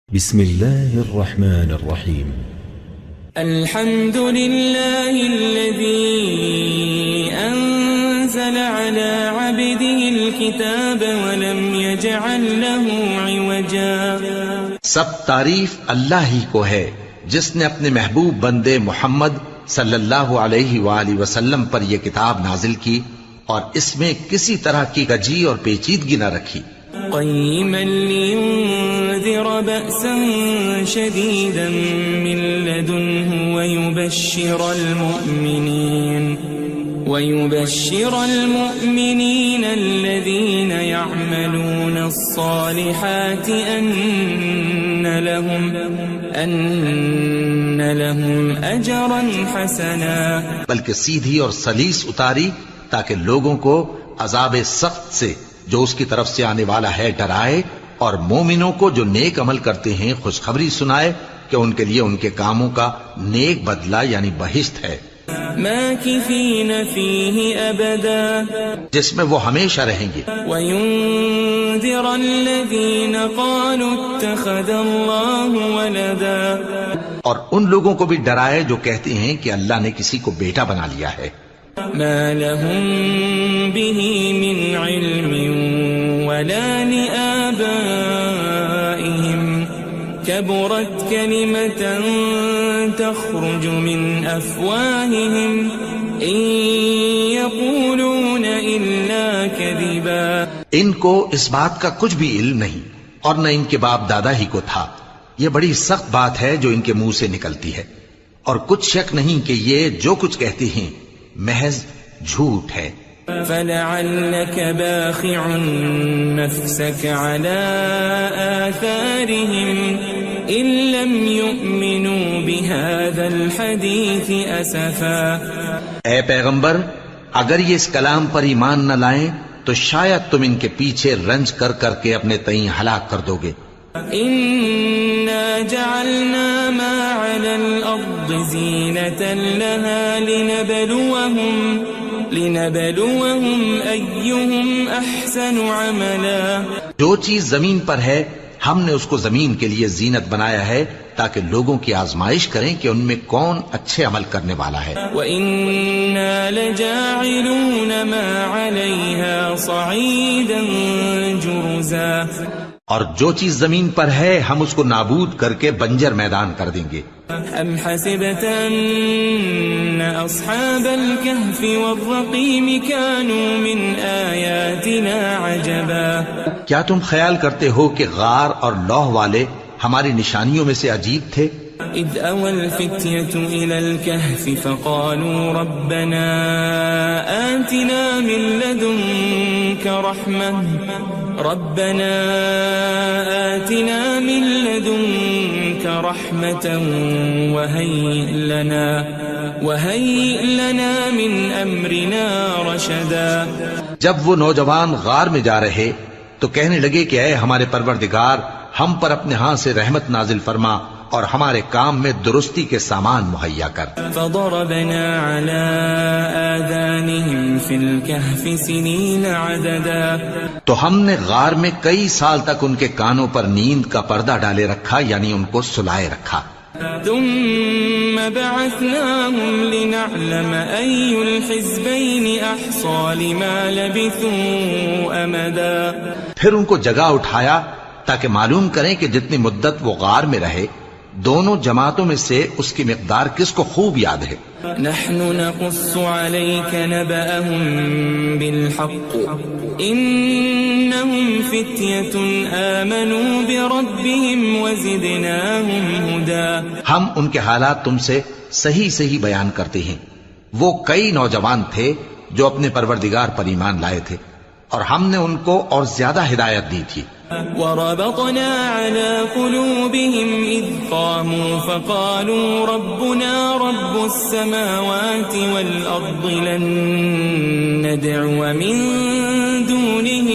بسم الله الرحمن الرحيم. الحمد لله الذي أنزل على عبده الكتاب ولم يجعل له عوجا. سب تعریف اللہ ہی کو ہے جس نے اپنے محبوب بندے محمد صلی اللہ علیہ وآلہ وسلم پر یہ کتاب نازل کی اور اس میں کسی طرح کی کجی اور پیچیدگی نہ رکھی. قيما لينذر بأسا شديدا من لدنه ويبشر المؤمنين الذين يعملون الصالحات أن لهم أجرا حسنا. بلکہ سیدھی اور سلیس اتاری تاکہ لوگوں کو عذاب سخت سے جو اس کی طرف سے آنے والا ہے ڈرائے، اور مومنوں کو جو نیک عمل کرتے ہیں خوشخبری سنائے کہ ان کے لیے ان کے کاموں کا نیک بدلہ یعنی بہشت ہے، ماکثین فیہ ابدا، جس میں وہ ہمیشہ رہیں گے. وینذر الذین قالوا اتخذ اللہ ولدا، اور ان لوگوں کو بھی ڈرائے جو کہتے ہیں کہ اللہ نے کسی کو بیٹا بنا لیا ہے. ما لهم به من علم ولا لآبائهم كبرت كلمة تخرج من أفواههم إن يقولون إلا كذبا. ان کو اس بات کا کچھ بھی علم نہیں اور نہ ان کے باپ دادا ہی کو تھا. یہ بڑی سخت بات ہے جو ان کے منہ سے نکلتی ہے، اور کچھ شک نہیں کہ یہ جو کچھ کہتے ہیں محض جھوٹ ہے. فلعلك باخع نفسك على آثارهم إن لم يؤمنوا بهذا الحديث أسفا. اے پیغمبر، اگر یہ اس کلام پر ایمان نہ لائیں تو شاید تم ان کے پیچھے رنج کر کر کے اپنے تئیں ہلاک کر دو گے. إنا جعلنا ما على الأرض زينة لها لنبلوهم أيهم أحسن عملا. جو چیز زمین پر ہے ہم نے اس کو زمین کے لیے زینت بنایا ہے تاکہ لوگوں کی آزمائش کریں کہ ان میں کون اچھے عمل کرنے والا ہے. وَإِنَّا لَجَاعِلُونَ مَا عَلَيْهَا صَعِيدًا جُرُزًا. اور جو چیز زمین پر ہے ہم اس کو نابود کر کے بنجر میدان کر دیں گے. ام حسبت ان اصحاب الكهف والرقيم كانوا من آیاتنا عجبا. کیا تم خیال کرتے ہو کہ غار اور لوح والے ہماری نشانیوں میں سے عجیب تھے؟ اذ اوى الفتية الى الكهف فقالوا ربنا آتنا من لدنك رحمة وهيئ لنا من أمرنا رشدا. جب وہ نوجوان غار میں جا رہے تو کہنے لگے کہ اے ہمارے پروردگار، ہم پر اپنے ہاں سے رحمت نازل فرما اور ہمارے کام میں درستی کے سامان مہیا کر. فضربنا على آذانهم في الكهف سنين عددا. تو ہم نے غار میں کئی سال تک ان کے کانوں پر نیند کا پردہ ڈالے رکھا، یعنی ان کو سلائے رکھا. ثم بعثناهم لنعلم أي الحزبين أحصى لما لبثوا أمدا. پھر ان کو جگہ اٹھایا تاکہ معلوم کریں کہ جتنی مدت وہ غار میں رہے دونوں جماعتوں میں سے اس کی مقدار کس کو خوب یاد ہے. نحن نقص عليك نبأهم بالحق إنهم فتية آمنوا بربهم وزدناهم هدى. ہم ان کے حالات تم سے صحیح صحیح بیان کرتے ہیں. وہ کئی نوجوان تھے جو اپنے پروردگار پر ایمان لائے تھے اور ہم نے ان کو اور زیادہ ہدایت دی تھی. وربطنا على قلوبهم إذ قاموا فقالوا ربنا رب السماوات والأرض لن ندعو من دونه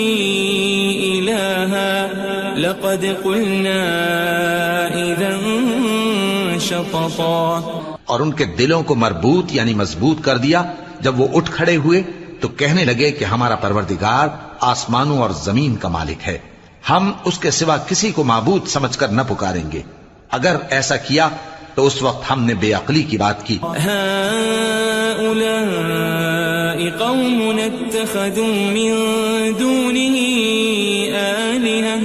إلها لقد قلنا إذا شططا. اور ان کے دلوں کو مربوط یعنی مضبوط کر دیا. جب وہ اٹھ کھڑے ہوئے تو کہنے لگے کہ ہمارا پروردگار آسمانوں اور زمین کا مالک ہے، ہم اس کے سوا کسی کو معبود سمجھ کر نہ پکاریں گے. اگر ایسا کیا تو اس وقت ہم نے بے عقلی کی بات کی. هؤلاء قوم اتخذوا من دونه آلهة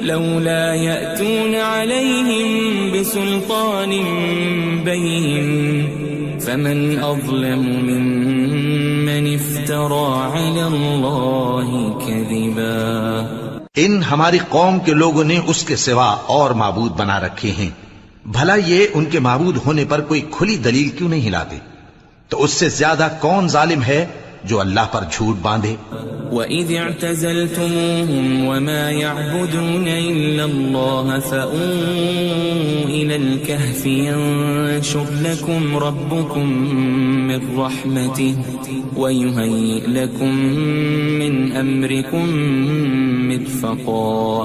لولا يأتون عليهم بسلطان بين فمن أظلم ممن افترى على الله كذبا. ان ہماری قوم کے لوگوں نے اس کے سوا اور معبود بنا رکھے ہیں. بھلا یہ ان کے معبود ہونے پر کوئی کھلی دلیل کیوں نہیں لاتے؟ تو اس سے زیادہ کون ظالم ہے جو اللہ پر جھوٹ باندھے؟ وَإِذِ اعْتَزَلْتُمُوهُمْ وَمَا يَعْبُدُونَ إِلَّا اللَّهَ فَأْوُوا إِلَى الْكَهْفِ يَنشُرْ لَكُمْ رَبُّكُمْ مِنْ رَحْمَتِهِ وَيُهَيِّئْ لَكُمْ مِنْ أَمْرِكُمْ مِرْفَقًا.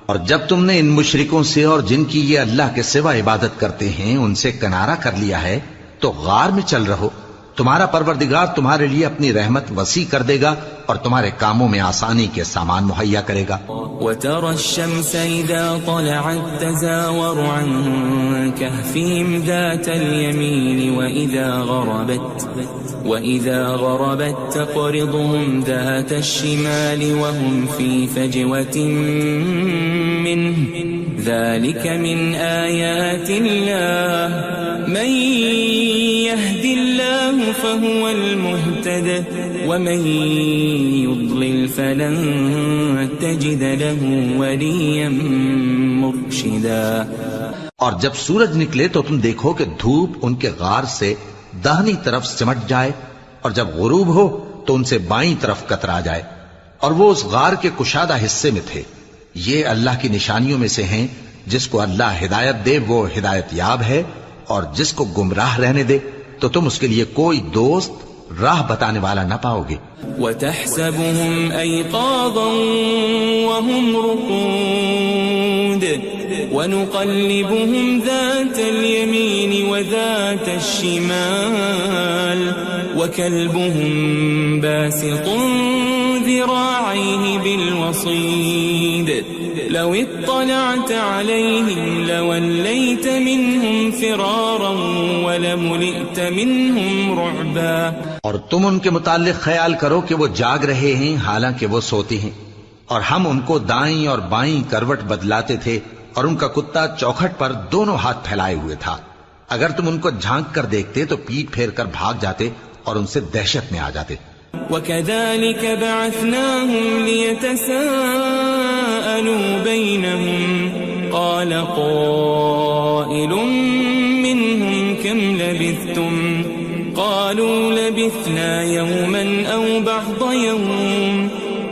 اور جب تم نے ان مشرکوں سے اور جن کی یہ اللہ کے سوا عبادت کرتے ہیں ان سے کنارہ کر لیا ہے تو غار میں چل رہو. تمہارا پروردگار تمہارے لیے اپنی رحمت وسیع کر دے گا اور تمہارے کاموں میں آسانی کے سامان مہیا کرے گا. وَتَرَى الشَّمْسَ إِذَا طَلَعَتْ تَزَاوَرُ عَنْ كَهْفِهِمْ ذَاتَ الْيَمِينِ وَإِذَا غَرَبَتْ تَقْرِضُهُمْ ذَاتَ الشِّمَالِ وَهُمْ فِي فَجْوَةٍ مِّنْهُ ذَلِكَ مِنْ آيَاتِ اللَّهِ مَنْ يَهْدِ اللَّهُ فَهُوَ الْمُهْتَدِ وَمَنْ يُضْلِلْ فَلَنْ تَجِدَ لَهُ وَلِيًّا مُرْشِدًا. اور جب سورج نکلے تو تم دیکھو کہ دھوپ ان کے غار سے داہنی طرف سمٹ جائے اور جب غروب ہو تو ان سے بائیں طرف کترا جائے اور وہ اس غار کے کشادہ حصے میں تھے. یہ اللہ کی نشانیوں میں سے ہیں. جس کو اللہ ہدایت دے وہ ہدایت یاب ہے اور جس کو گمراہ رہنے دے تو تم اس کے لیے کوئی دوست راہ بتانے والا نہ پاؤ گے. وَتَحْسَبُهُمْ أَيْقَاظًا وَهُمْ رُقُودٌ وَنُقَلِّبُهُمْ ذَاتَ الْيَمِينِ وَذَاتَ الشِّمَالِ وَكَلْبُهُمْ بَاسِطٌ ذِرَاعَيْهِ بِالْوَصِيدِ لَوِ اطَّلَعْتَ عَلَيْهِمْ لَوَلَّيْتَ مِنْهُمْ فِرَارًا وَلَمُلِئْتَ مِنْهُمْ رُعْبًا. اور تم ان کے متعلق خیال کرو کہ وہ جاگ رہے ہیں حالانکہ وہ سوتے ہیں اور ہم ان کو دائیں اور بائیں کروٹ بدلاتے تھے اور ان کا کتا چوکھٹ پر دونوں ہاتھ پھیلائے ہوئے تھا. اگر تم ان کو جھانک کر دیکھتے تو پیٹ پھیر کر بھاگ جاتے اور ان سے دہشت میں آ جاتے. وَكَذَلِكَ بَعَثْنَاهُمْ لِيَتَسَاءَلُوا بَيْنَهُمْ قَالَ قَائِلٌ مِّنْهُمْ كَمْ لَبِثْتُمْ قَالُوا لَبِثْنَا يَوْمًا أَوْ بَعْضَ يَوْمٍ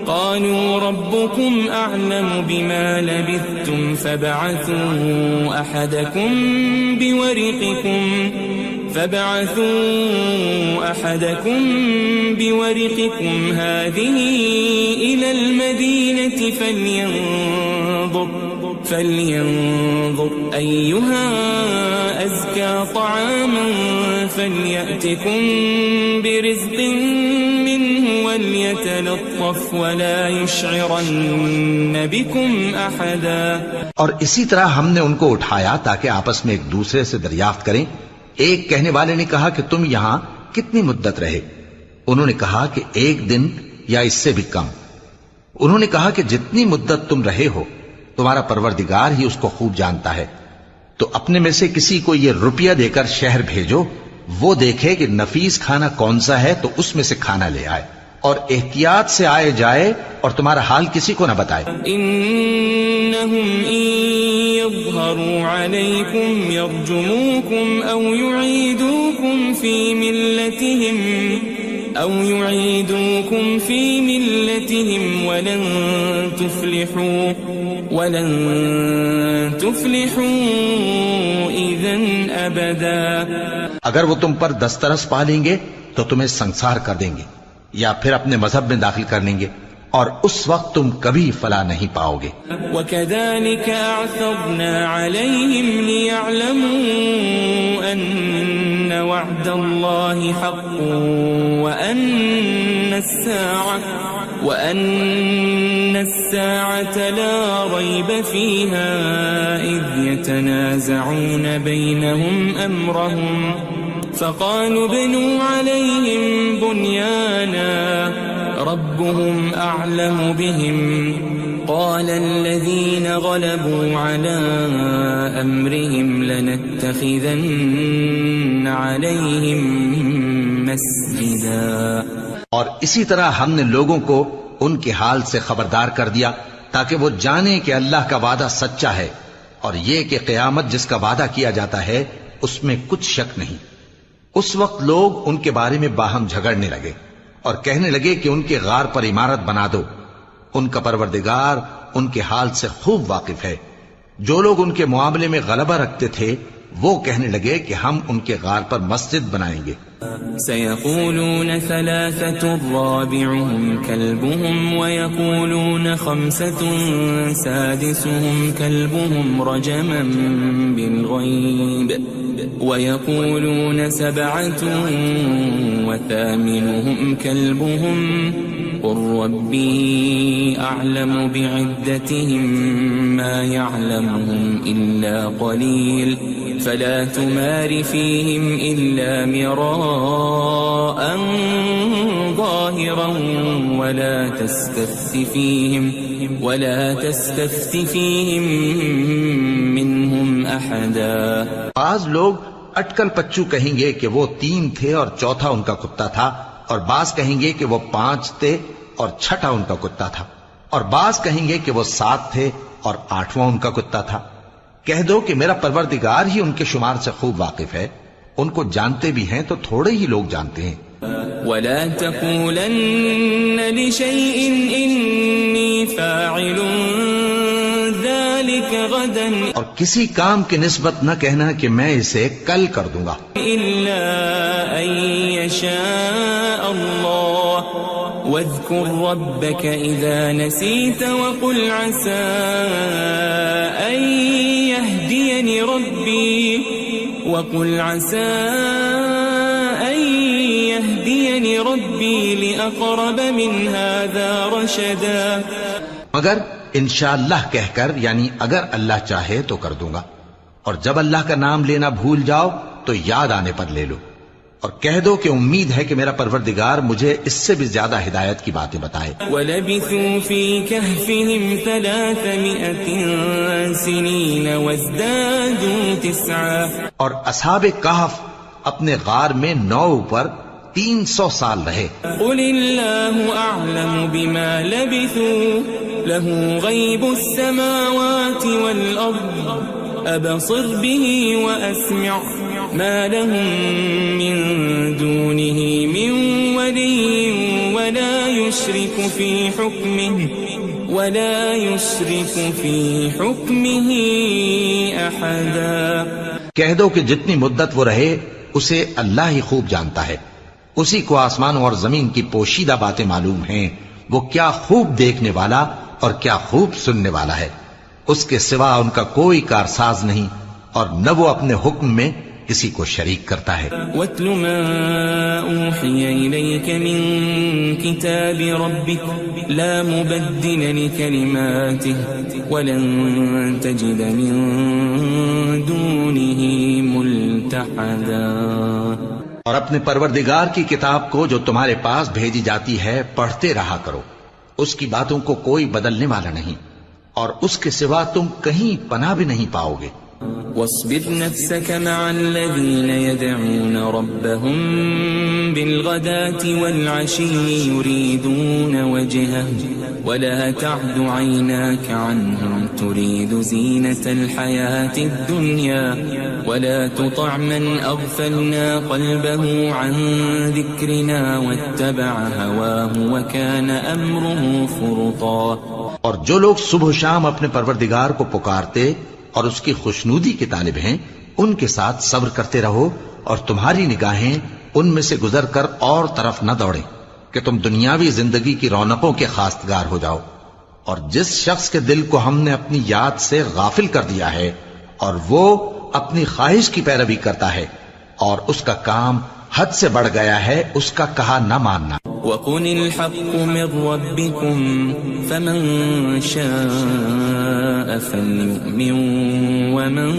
قَالُوا رَبُّكُمْ أَعْلَمُ بِمَا لَبِثْتُمْ فَابْعَثُوا أَحَدَكُمْ بِوَرِقِكُمْ هَذِهِ إِلَى الْمَدِينَةِ فَلْيَنظُرْ أَيُّهَا أَزْكَى طَعَامًا فَلْيَأْتِكُمْ بِرِزْقٍ مِّنْهُ وَلْيَتَلَطَّفْ وَلَا يُشْعِرَنَّ بِكُمْ أَحَدًا. اور اسی طرح ہم نے ان کو اٹھایا تاکہ آپس میں ایک دوسرے سے دریافت کریں. ایک کہنے والے نے کہا کہ تم یہاں کتنی مدت رہے؟ انہوں نے کہا کہ 1 دن یا اس سے بھی کم. انہوں نے کہا کہ جتنی مدت تم رہے ہو تمہارا پروردگار ہی اس کو خوب جانتا ہے. تو اپنے میں سے کسی کو یہ روپیہ دے کر شہر بھیجو، وہ دیکھے کہ نفیس کھانا کون سا ہے تو اس میں سے کھانا لے آئے اور احتیاط سے آئے جائے اور تمہارا حال کسی کو نہ بتائے. انہم ان یظہروا علیکم یرجموکم او یعیدوکم فی ملتہم ولن تفلحوا اذن ابدا. اگر وہ تم پر دسترس پا لیں گے تو تمہیں سنسار کر دیں گے یا پھر اپنے مذہب میں داخل کر لیں گے اور اس وقت تم کبھی فلاح نہیں پاؤ گے. وَكَذَلِكَ أَعْثَرْنَا عَلَيْهِمْ لِيَعْلَمُوا أَنَّ وَعْدَ اللَّهِ حَقٌّ وَأَنَّ السَّاعَةَ الساعة لا ريب فيها إذ يتنازعون بينهم أمرهم فقالوا ابنوا عليهم بنيانا ربهم أعلم بهم قال الذين غلبوا على أمرهم لنتخذن عليهم مسجدا. اور اسی طرح ہم نے لوگوں کو ان کے حال سے خبردار کر دیا تاکہ وہ جانیں کہ اللہ کا وعدہ سچا ہے اور یہ کہ قیامت جس کا وعدہ کیا جاتا ہے اس میں کچھ شک نہیں. اس وقت لوگ ان کے بارے میں باہم جھگڑنے لگے اور کہنے لگے کہ ان کے غار پر عمارت بنا دو. ان کا پروردگار ان کے حال سے خوب واقف ہے. جو لوگ ان کے معاملے میں غلبہ رکھتے تھے وہ کہنے لگے کہ ہم ان کے غار پر مسجد بنائیں گے. سيقولون ثلاثة رابعهم كلبهم ويقولون خمسة سادسهم كلبهم رجما بالغيب ويقولون سبعة وثامنهم كلبهم قل ربي أعلم بعدتهم ما يعلمهم إلا قليل فلا تمار فيهم إلا مراء ظاهرا ولا تستفت فيهم منهم أحدا. بعض لوگ اٹکل پچو کہیں گے کہ وہ 3 تھے اور چوتھا ان کا کتا تھا، اور بعض کہیں گے کہ وہ 5 تھے اور چھٹا ان کا کتا تھا، اور بعض کہیں گے کہ وہ 7 تھے اور 8واں ان کا کتا تھا. کہہ دو کہ میرا پروردگار ہی ان کے شمار سے خوب واقف ہے. ان کو جانتے بھی ہیں تو تھوڑے ہی لوگ جانتے ہیں. ولا تقولن لشيء إني فاعل ذلك غدا اور کسی کام کی نسبت نہ کہنا کہ میں اسے کل کر دوں گا إلا أن يشاء الله واذكر ربك إذا نسيت وقل عسى أن يهديني ربي لأقرب من هذا رشدا. مگر انشاءاللہ کہہ کر، یعنی اگر اللہ چاہے تو کر دوں گا، اور جب اللہ کا نام لینا بھول جاؤ تو یاد آنے پر لے لو، اور کہہ دو کہ امید ہے کہ میرا پروردگار مجھے اس سے بھی زیادہ ہدایت کی باتیں بتائے. وَلَبِثُوا فِي كَهْفِهِمْ 300 سِنِينَ وَازْدَادُوا 9. اور اصحاب کہف اپنے غار میں 9 پر 300 سال رہے. قُلِ اللَّهُ أَعْلَمُ بِمَا لَبِثُوا لَهُ غَيْبُ السَّمَاوَاتِ وَالْأَرْضِ أَبْصِرْ بِهِ وَأَسْمِعْ ما لهم من دونه من ولي ولا يشرك في حكمه أحدا. کہہ دو کہ جتنی مدت وہ رہے اسے اللہ ہی خوب جانتا ہے. اسی کو آسمانوں اور زمین کی پوشیدہ باتیں معلوم ہیں. وہ کیا خوب دیکھنے والا اور کیا خوب سننے والا ہے. اس کے سوا ان کا کوئی کارساز نہیں، اور نہ وہ اپنے حکم میں کسی کو شریک کرتا ہے. وَاتْلُ مَا أُوحِيَ إِلَيْكَ مِن كِتَابِ رَبِّكَ لَا مُبَدِّلَ لِكَلِمَاتِهِ وَلَن تَجِدَ مِن دُونِهِ مُلْتَحَدًا. اور اپنے پروردگار کی کتاب کو جو تمہارے پاس بھیجی جاتی ہے پڑھتے رہا کرو. اس کی باتوں کو کوئی بدلنے والا نہیں، اور اس کے سوا تم کہیں پناہ بھی نہیں پاؤ گے. واصبر نفسك مع الذين يدعون ربهم بالغداة والعشي يريدون وجهه ولا تعد عيناك عنهم تريد زينة الحياة الدنيا ولا تطع من أغفلنا قلبه عن ذكرنا واتبع هواه وكان أمره فرطا. اور جو لوگ صبح و شام اپنے پروردگار کو پکارتے اور اس کی خوشنودی کے طالب ہیں ان کے ساتھ صبر کرتے رہو، اور تمہاری نگاہیں ان میں سے گزر کر اور طرف نہ دوڑیں کہ تم دنیاوی زندگی کی رونقوں کے خواستگار ہو جاؤ. اور جس شخص کے دل کو ہم نے اپنی یاد سے غافل کر دیا ہے اور وہ اپنی خواہش کی پیروی کرتا ہے اور اس کا کام حد سے بڑھ گیا ہے، اس کا کہا نہ ماننا. وقل الحق من ربكم فمن شاء فليؤمن ومن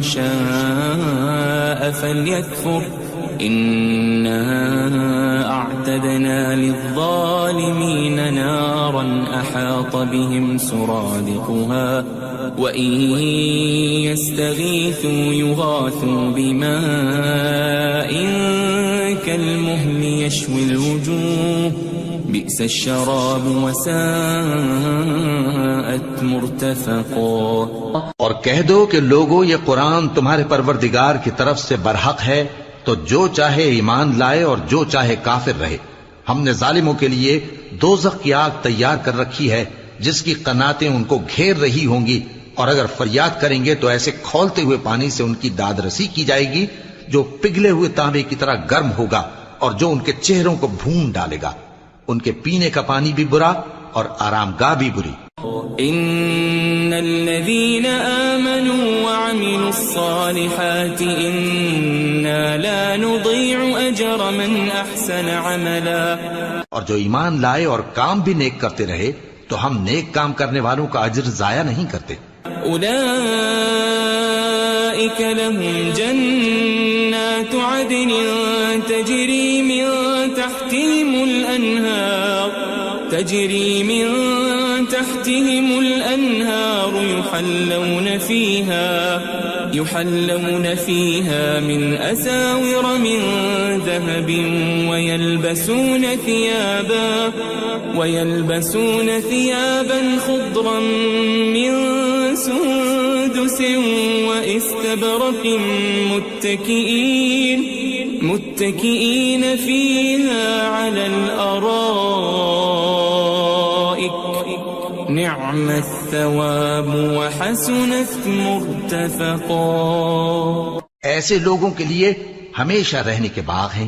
شاء فليكفر إنا أعتدنا للظالمين نارا أحاط بهم سرادقها وإن يستغيثوا يغاثوا بماء كالمهل يشوي الوجوه بئس الشراب وساءت مرتفقا. اور کہہ دو کہ لوگو یہ قرآن تمہارے پروردگار کی طرف سے برحق ہے، تو جو چاہے ایمان لائے اور جو چاہے کافر رہے. ہم نے ظالموں کے لیے دوزخ کی آگ تیار کر رکھی ہے جس کی قناتیں ان کو گھیر رہی ہوں گی، اور اگر فریاد کریں گے تو ایسے کھولتے ہوئے پانی سے ان کی داد رسی کی جائے گی جو پگھلے ہوئے تانبے کی طرح گرم ہوگا اور جو ان کے چہروں کو بھون ڈالے گا. ان کے پینے کا پانی بھی برا اور آرام گاہ بھی بری. ان الذين آمنوا وعملوا الصالحات انا لا نضيع اجر من احسن عملا. اور جو ایمان لائے اور کام بھی نیک کرتے رہے تو ہم نیک کام کرنے والوں کا اجر ضائع نہیں کرتے. اولئك لهم جنات عدن تجري من تحتهم الأنهار يحلون فيها من أساور من ذهب ويلبسون ثيابا خضرا من سندس واستبرق متكئين فيها على الأرائك نعم الثواب وحسنت مرتفقا. ایسے لوگوں کے لیے ہمیشہ رہنے کے باغ ہیں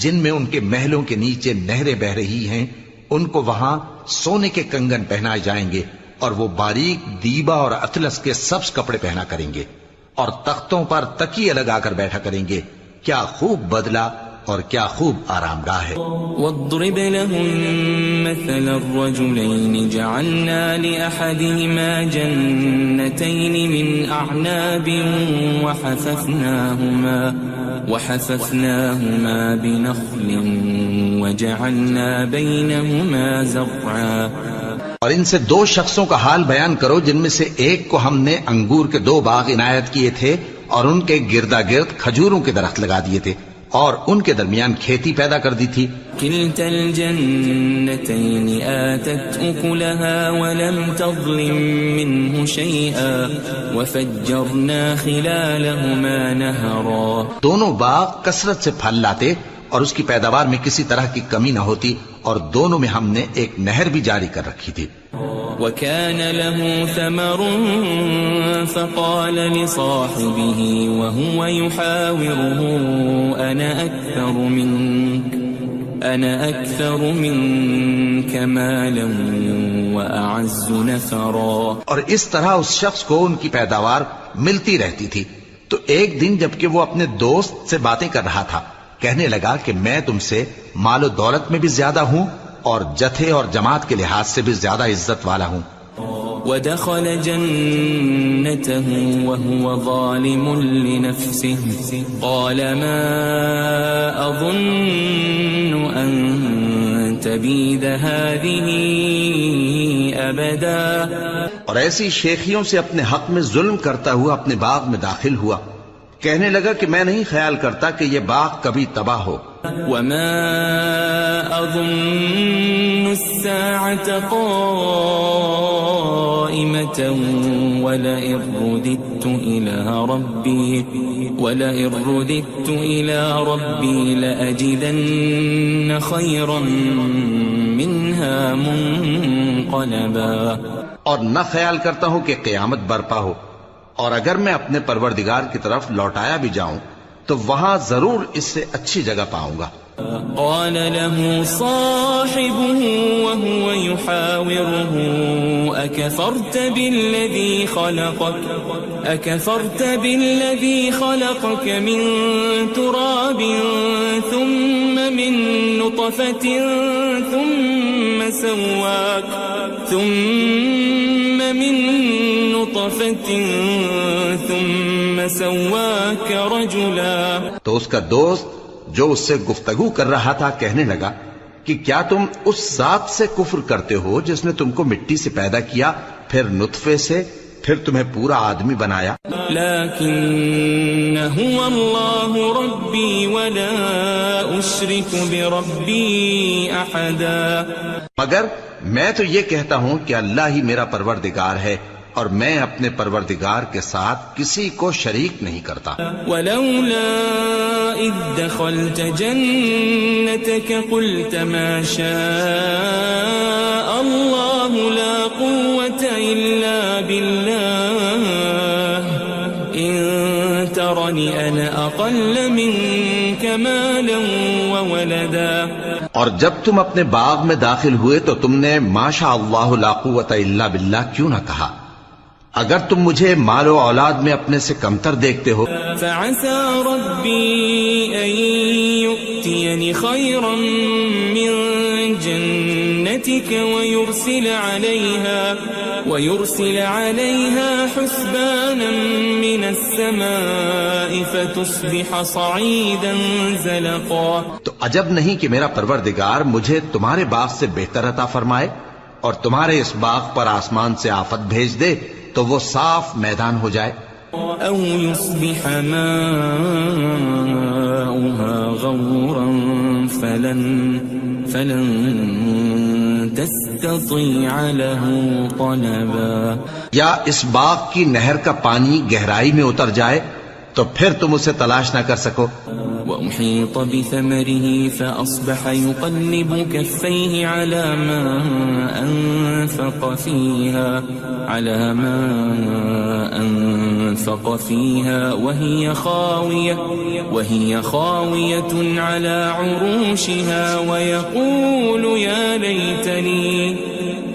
جن میں ان کے محلوں کے نیچے نہریں بہ رہی ہیں. ان کو وہاں سونے کے کنگن پہنائے جائیں گے اور وہ باریک دیبا اور اطلس کے سبز کپڑے پہنا کریں گے اور تختوں پر تکیے لگا کر بیٹھا کریں گے. کیا خوب بدلہ اور کیا خوب آرام گاہ ہے. واضرب لهم مثل الرجلين جعلنا لأحدهما جنتين من أعناب وحففناهما بنخل وجعلنا بينهما زرعا. اور ان سے دو شخصوں کا حال بیان کرو جن میں سے ایک کو ہم نے انگور کے 2 باغ عنایت کیے تھے اور ان کے گردا گرد کھجوروں کے درخت لگا دیے تھے اور ان کے درمیان کھیتی پیدا کر دی تھی. كلتا الجنتين آتت أكلها ولم تظلم منه شيئا وفجرنا خلالهما نهرا. دونوں باغ کثرت سے پھل لاتے اور اس کی پیداوار میں کسی طرح کی کمی نہ ہوتی اور دونوں میں ہم نے ایک نہر بھی جاری کر رکھی تھی. وكان له ثمر فقال لصاحبه وهو يحاوره أنا أكثر منك مالا وأعز نفرا. اور اس طرح اس شخص کو ان کی پیداوار ملتی رہتی تھی. تو ایک دن جبکہ وہ اپنے دوست سے باتیں کر رہا تھا کہنے لگا کہ میں تم سے مال و دولت میں بھی زیادہ ہوں اور جتھے اور جماعت کے لحاظ سے بھی زیادہ عزت والا ہوں. ودخل جنته وهو ظالم لنفسه قال ما أظن أن تبيد هذه أبدا. اور ایسی شیخیوں سے اپنے حق میں ظلم کرتا ہوا اپنے باغ میں داخل ہوا. کہنے لگا کہ میں نہیں خیال کرتا کہ یہ باغ کبھی تباہ ہو. وما أظن الساعة قائمة ولئن رددت إلى ربي لأجدن خيرا منها منقلبا. اور نہ خیال کرتا ہوں کہ قیامت برپا ہو اور اگر میں اپنے پروردگار کی طرف لوٹایا بھی جاؤں تو وہاں ضرور اس سے اچھی جگہ پاؤں گا. قال له صاحبه وهو يحاوره أكفرت بالذي خلقك من تراب ثم من نطفة ثم سواك رجلا. تو اس کا دوست جو اس سے گفتگو کر رہا تھا کہنے لگا کہ کیا تم اس ذات سے کفر کرتے ہو جس نے تم کو مٹی سے پیدا کیا، پھر نطفے سے، پھر تمہیں پورا آدمی بنایا. لیکن هو اللہ ربی ولا اشرک بربی احدا. مگر میں تو یہ کہتا ہوں کہ اللہ ہی میرا پروردگار ہے اور میں اپنے پروردگار کے ساتھ کسی کو شریک نہیں کرتا. ولولا اذ دخلت جنتك قلت ما شاء الله لا قوة الا بالله ان ترني انا اقل منك مالا وولدا. اور جب تم اپنے باغ میں داخل ہوئے تو تم نے ما شاء اللہ لا قوت الا باللہ کیوں نہ کہا؟ اگر تم مجھے مال و اولاد میں اپنے سے کمتر دیکھتے ہو. فعسى ربي أن يؤتيني خيرا من جنتك ويرسل عليها حسبانا من السماء فتصبح صعيدا زلقا. تو عجب نہیں کہ میرا پروردگار مجھے تمہارے باغ سے بہتر عطا فرمائے اور تمہارے اس باغ پر آسمان سے آفت بھیج دے تو وہ صاف میدان ہو جائے. او يصبح ماؤها غورا فلن تستطيع له طلبا. یا اس باغ کی نہر کا پانی گہرائی میں اتر جائے تو پھر تم اسے تلاش نہ کر سکو. وأحيط بثمره فأصبح يقلب كفيه على ما أنفق فيها وهي خاوية على عروشها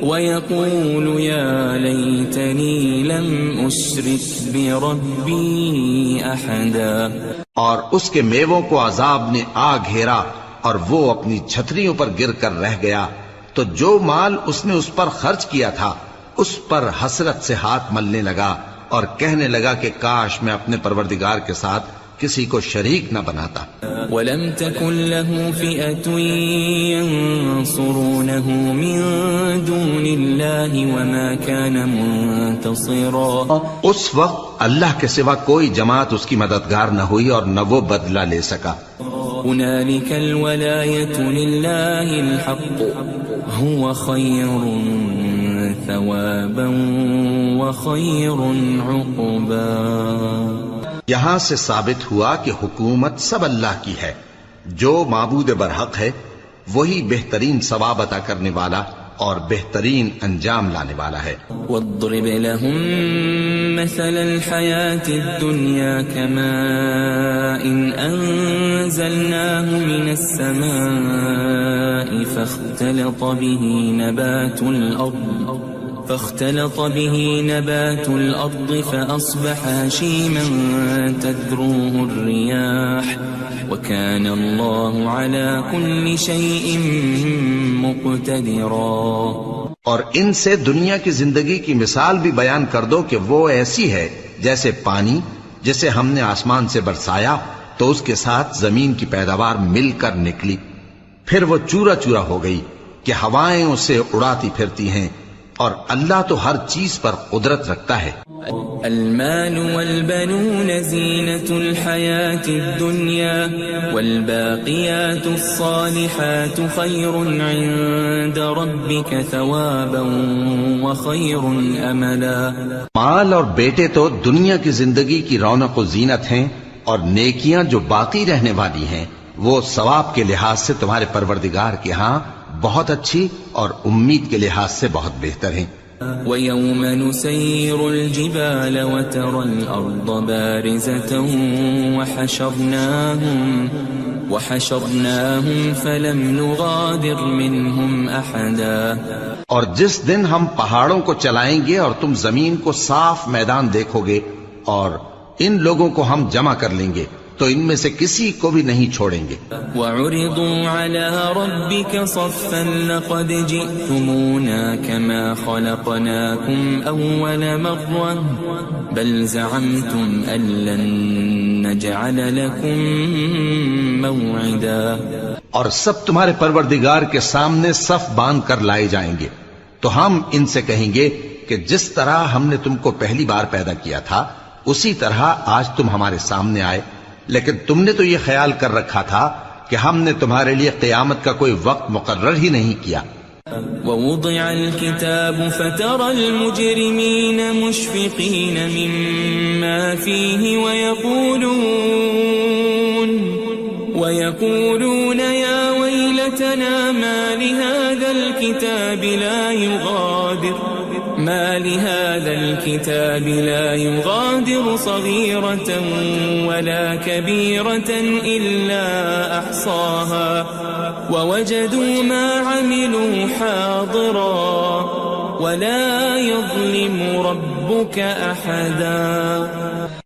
ويقول يا ليتني لم أشرك بربي أحدا. اور اس کے میووں کو عذاب نے آ گھیرا اور وہ اپنی چھتریوں پر گر کر رہ گیا. تو جو مال اس نے اس پر خرچ کیا تھا اس پر حسرت سے ہاتھ ملنے لگا اور کہنے لگا کہ کاش میں اپنے پروردگار کے ساتھ کسی کو شریک نہ بناتا. وَلَمْ تَكُنْ لَهُ فِئَةٌ يَنْصُرُونَهُ مِنْ دُونِ اللَّهِ وَمَا كَانَ مُنْتَصِرًا. اس وقت اللہ کے سوا کوئی جماعت اس کی مددگار نہ ہوئی اور نہ وہ بدلہ لے سکا. هُنَالِكَ الْوَلَایَةُ لِلَّهِ الْحَقُّ هُوَ خَيْرٌ ثَوَابًا وَخَيْرٌ عُقْبًا. یہاں سے ثابت ہوا کہ حکومت سب اللہ کی ہے. جو معبود برحق ہے وہی بہترین ثواب عطا کرنے والا اور بہترین انجام لانے والا ہے. وَاضْرِبْ لَهُم مَّثَلَ الْحَيَاةِ الدُّنْيَا كَمَاءٍ أَنزَلْنَاهُ مِنَ السَّمَاءِ فاختلط به نبات الأرض فأصبح هشيما تذروه الرياح وكان الله على كل شيء مقتدرا. اور ان سے دنیا کی زندگی کی مثال بھی بیان کر دو کہ وہ ایسی ہے جیسے پانی جسے ہم نے آسمان سے برسایا تو اس کے ساتھ زمین کی پیداوار مل کر نکلی، پھر وہ چورا چورا ہو گئی کہ ہوائیں اسے اڑاتی پھرتی ہیں. اور اللہ تو ہر چیز پر قدرت رکھتا ہے. المال والبنون زینة الحیاة الدنیا والباقیات الصالحات خیر عند ربک ثوابا وخیر املا. مال اور بیٹے تو دنیا کی زندگی کی رونق و زینت ہیں اور نیکیاں جو باقی رہنے والی ہیں وہ ثواب کے لحاظ سے تمہارے پروردگار کے ہاں بہت اچھی اور امید کے لحاظ سے بہت بہتر ہیں. ويوم نسير الجبال وترى الأرض بارزة وحشرناهم فلم نغادر منهم أحدا. اور جس دن ہم پہاڑوں کو چلائیں گے اور تم زمین کو صاف میدان دیکھو گے اور ان لوگوں کو ہم جمع کر لیں گے تو ان میں سے کسی کو بھی نہیں چھوڑیں گے. وَعُرِضُوا عَلَى رَبِّكَ صَفًّا لَقَدْ جِئْتُمُونَا كَمَا خَلَقْنَاكُمْ أَوَّلَ مَرَّةٍ بَلْ زَعَمْتُمْ أَن لَّن نَّجْعَلَ لَكُم مَّوْعِدًا. اور سب تمہارے پروردگار کے سامنے صف باندھ کر لائے جائیں گے تو ہم ان سے کہیں گے کہ جس طرح ہم نے تم کو پہلی بار پیدا کیا تھا اسی طرح آج تم ہمارے سامنے آئے، لیکن تم نے تو یہ خیال کر رکھا تھا کہ ہم نے تمہارے لیے قیامت کا کوئی وقت مقرر ہی نہیں کیا. ووضع الكتاب فترى المجرمين مشفقين مما فيه ويقولون يا ويلتنا ما لهذا الكتاب لا يغادر صغيرة ولا كبيرة إلا أحصاها ووجدوا ما عملوا حاضرا ولا يظلم ربك أحدا.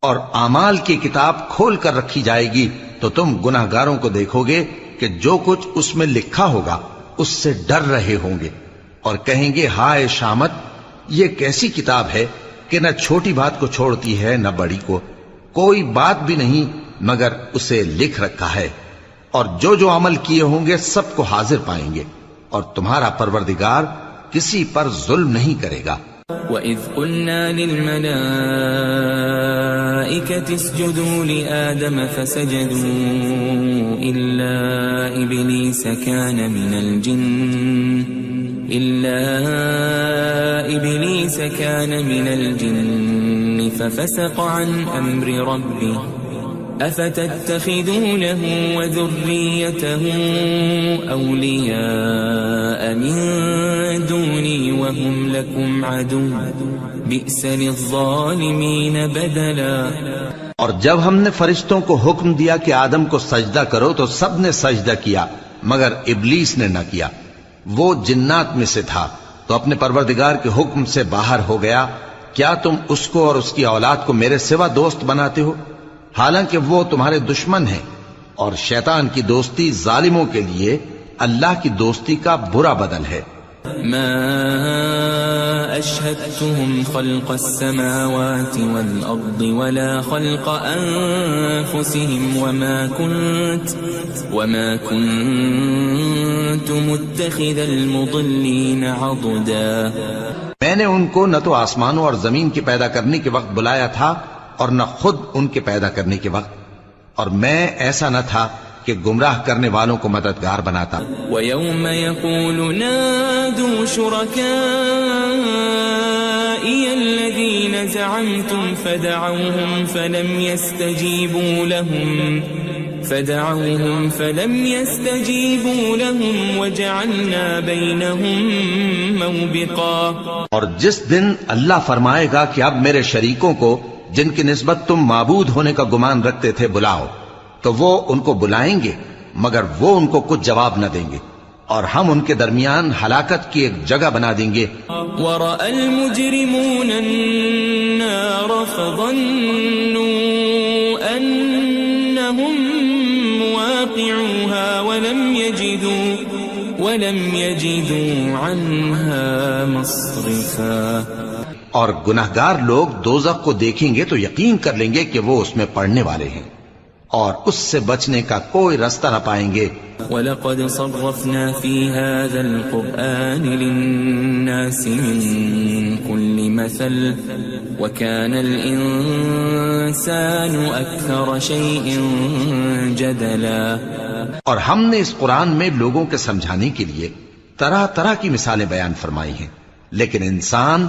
اور اعمال کی کتاب کھول کر رکھی جائے گی تو تم گناہگاروں کو دیکھو گے کہ جو کچھ اس میں لکھا ہوگا اس سے ڈر رہے ہوں گے اور کہیں گے ہائے شامت، یہ کیسی کتاب ہے کہ نہ چھوٹی بات کو چھوڑتی ہے نہ بڑی کو، کوئی بات بھی نہیں مگر اسے لکھ رکھا ہے، اور جو جو عمل کیے ہوں گے سب کو حاضر پائیں گے، اور تمہارا پروردگار کسی پر ظلم نہیں کرے گا. وَإِذْ قُلْنَا لِلْمَلَائِكَةِ اسْجُدُوا لِآدَمَ فَسَجَدُوا إِلَّا إِبْلِيسَ كَانَ مِنَ الْجِنِّ فَفَسَقَ عَنْ أَمْرِ رَبِّهِ أَفَتَتَّخِذُونَهُ وَذُرِّيَّتَهُ أَوْلِيَاءَ مِن دُونِي وَهُمْ لَكُمْ عَدُوٌّ بِئْسَ لِلظَّالِمِينَ بَدَلًا. اور جب ہم نے فرشتوں کو حکم دیا کہ آدم کو سجدہ کرو تو سب نے سجدہ کیا مگر ابلیس نے نہ کیا، وہ جنات میں سے تھا تو اپنے پروردگار کے حکم سے باہر ہو گیا. کیا تم اس کو اور اس کی اولاد کو میرے سوا دوست بناتے ہو حالانکہ وہ تمہارے دشمن ہیں، اور شیطان کی دوستی ظالموں کے لیے اللہ کی دوستی کا برا بدل ہے. ما أشهدتهم خلق السماوات والأرض ولا خلق أنفسهم وما كنت متخذ المضلين عضدا. میں نے ان کو نہ تو آسمانوں اور زمین کے پیدا کرنے کے وقت بلایا تھا اور نہ خود ان کے پیدا کرنے کے وقت، اور میں ایسا نہ تھا کہ گمراہ کرنے والوں کو مددگار بناتا. وَيَوْمَ يَقُولُ نَادُوا شُرَكَائِيَ الَّذِينَ زَعَمْتُمْ فَدَعَوْهُمْ فَلَمْ يَسْتَجِيبُوا لَهُمْ وَجَعَلْنَا بَيْنَهُمْ مَوْبِقًا. اور جس دن اللہ فرمائے گا کہ اب میرے شریکوں کو جن کی نسبت تم معبود ہونے کا گمان رکھتے تھے بلاؤ، تو وہ ان کو بلائیں گے مگر وہ ان کو کچھ جواب نہ دیں گے، اور ہم ان کے درمیان ہلاکت کی ایک جگہ بنا دیں گے. وَرَأَى الْمُجْرِمُونَ النَّارَ فَظَنُّوا أَنَّهُمْ مُوَاقِعُوهَا وَلَمْ يَجِدُوا عَنْهَا مَصْرِفًا. اور گناہگار لوگ دوزخ کو دیکھیں گے تو یقین کر لیں گے کہ وہ اس میں پڑنے والے ہیں اور اس سے بچنے کا کوئی راستہ نہ پائیں گے. وَلَقَدْ صَرَّفْنَا فِي هَذَا الْقُرْآنِ لِلنَّاسِ مِنْ كُلِّ مَثَلٍ وَكَانَ الْإِنسَانُ أَكْثَرَ شَيْءٍ جَدَلًا. اور ہم نے اس قرآن میں لوگوں کے سمجھانے کے لیے طرح طرح کی مثالیں بیان فرمائی ہیں، لیکن انسان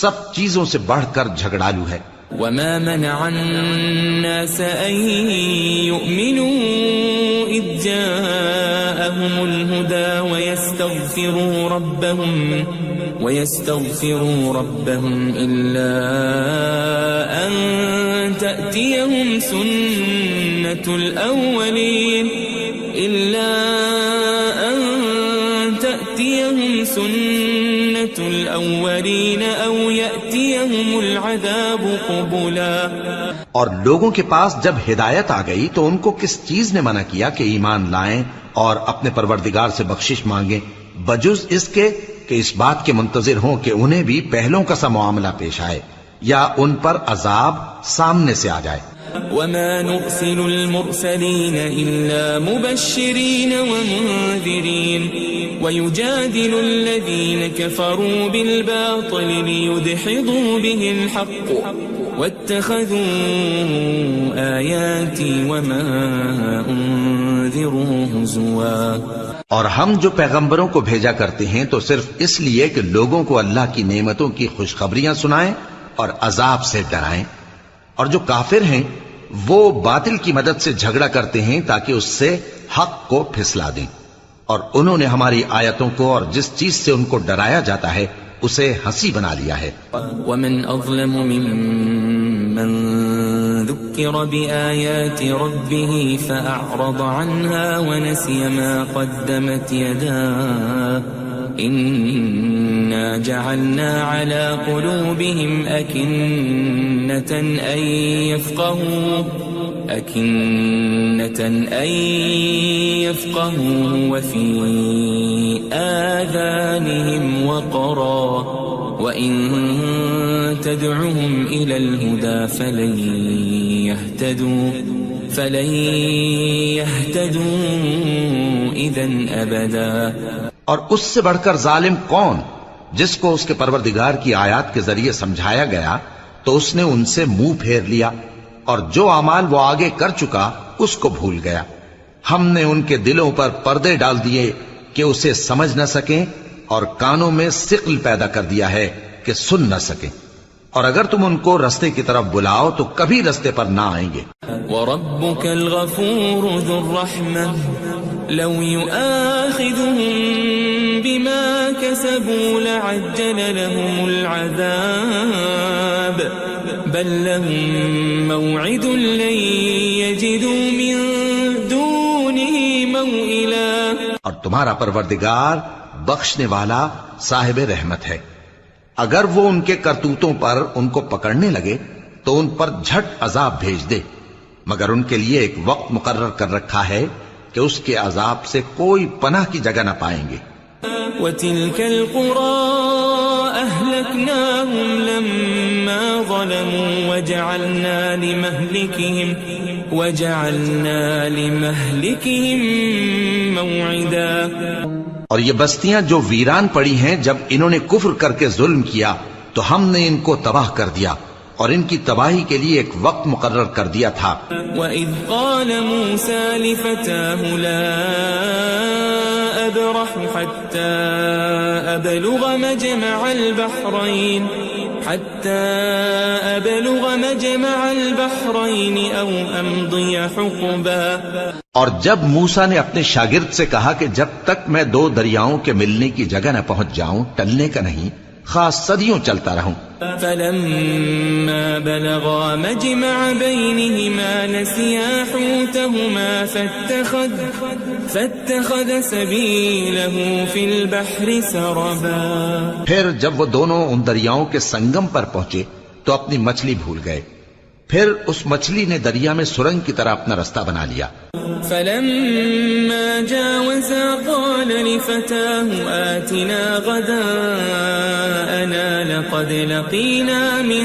سب چیزوں سے بڑھ کر جھگڑالو ہے. وَمَا مَنَعَ النَّاسَ أَن يُؤْمِنُوا إِذْ جَاءَهُمُ الْهُدَى ويستغفروا ربهم إلا أن تأتيهم سنة الأولين أو يأتيهم العذاب قبلا. اور لوگوں کے پاس جب ہدایت آ گئی تو ان کو کس چیز نے منع کیا کہ ایمان لائیں اور اپنے پروردگار سے بخشش مانگیں بجز اس کے کہ اس بات کے منتظر ہوں کہ انہیں بھی پہلوں کا سا معاملہ پیش آئے یا ان پر عذاب سامنے سے آ جائے. وما نرسل المرسلين إلا مبشرين ومنذرين ويجادل الذين كفروا بالباطل ليدحضوا به الحق واتخذوا آياتي وما أنذروا هزوا. اور ہم جو پیغمبروں کو بھیجا کرتے ہیں تو صرف اس لیے کہ لوگوں کو اللہ کی نعمتوں کی خوشخبریاں سنائیں اور عذاب سے ڈرائیں. اور جو کافر ہیں وہ باطل کی مدد سے جھگڑا کرتے ہیں تاکہ اس سے حق کو پھسلا دیں. اور انہوں نے ہماری آیتوں کو اور جس چیز سے ان کو ڈرایا جاتا ہے اسے ہنسی بنا لیا ہے. ومن اظلم ممن ذكر بآيات ربه فأعرض عنها ونسي ما قدمت يداه إنا جعلنا على قلوبهم أكنة أن يفقهوا وفي آذانهم وقرا وإن تدعهم إلى الهدى فلن يهتدوا إذن أبدا. اور اس سے بڑھ کر ظالم کون جس کو اس کے پروردگار کی آیات کے ذریعے سمجھایا گیا تو اس نے ان سے منہ پھیر لیا اور جو اعمال وہ آگے کر چکا اس کو بھول گیا. ہم نے ان کے دلوں پر پردے ڈال دیے کہ اسے سمجھ نہ سکیں اور کانوں میں ثقل پیدا کر دیا ہے کہ سن نہ سکیں. اور اگر تم ان کو رستے کی طرف بلاؤ تو کبھی رستے پر نہ آئیں گے. وَرَبُّكَ الْغَفُورُ ذُو الرَّحْمَةِ لَوْ يُؤَاخِذُهُم بِمَا كَسَبُوا لَعَجَّلَ لَهُمُ الْعَذَابَ بَل لَّهُم مَّوْعِدٌ لَّن يَجِدُوا مِن دُونِهِ مَوْئِلًا. اور تمہارا پروردگار بخشنے والا صاحب رحمت ہے. اگر وہ ان کے کرتوتوں پر ان کو پکڑنے لگے تو ان پر جھٹ عذاب بھیج دے مگر ان کے لیے ایک وقت مقرر کر رکھا ہے کہ اس کے عذاب سے کوئی پناہ کی جگہ نہ پائیں گے. وَتِلْكَ الْقُرَىٰ أَهْلَكْنَاهُمْ لَمَّا ظَلَمُوا وَجَعَلْنَا لِمَهْلِكِهِمْ مَوْعِدًا. اور یہ بستیاں جو ویران پڑی ہیں جب انہوں نے کفر کر کے ظلم کیا تو ہم نے ان کو تباہ کر دیا اور ان کی تباہی کے لیے ایک وقت مقرر کر دیا تھا. وَإِذْ قَالَ مُوسَى لِفَتَاهُ لَا أَبْرَحُ حَتَّى أَبْلُغَ مَجْمَعَ الْبَحْرَيْنِ أَوْ أَمْضِيَ حُقُبًا. اور جب موسیٰ نے اپنے شاگرد سے کہا کہ جب تک میں دو دریاؤں کے ملنے کی جگہ نہ پہنچ جاؤں ٹلنے کا نہیں خاص صدیوں چلتا رہوں. فَلَمَّا بَلَغَا مَجْمَعَ بَيْنِهِمَا نَسِيَا حُوتَهُمَا فَاتَّخَذَ سَبِيلَهُ فِي الْبَحْرِ سَرَبًا. پھر جب وہ دونوں ان دریاؤں کے سنگم پر پہنچے تو اپنی مچھلی بھول گئے. پھر اس مچھلی نے دریا میں سرنگ کی طرح اپنا رستہ بنا لیا. فَلَمَّا جَاوَزَا قَالَ لِفَتَاهُ آتِنَا غَدَاءَنَا لَقَدْ لَقِينَا مِن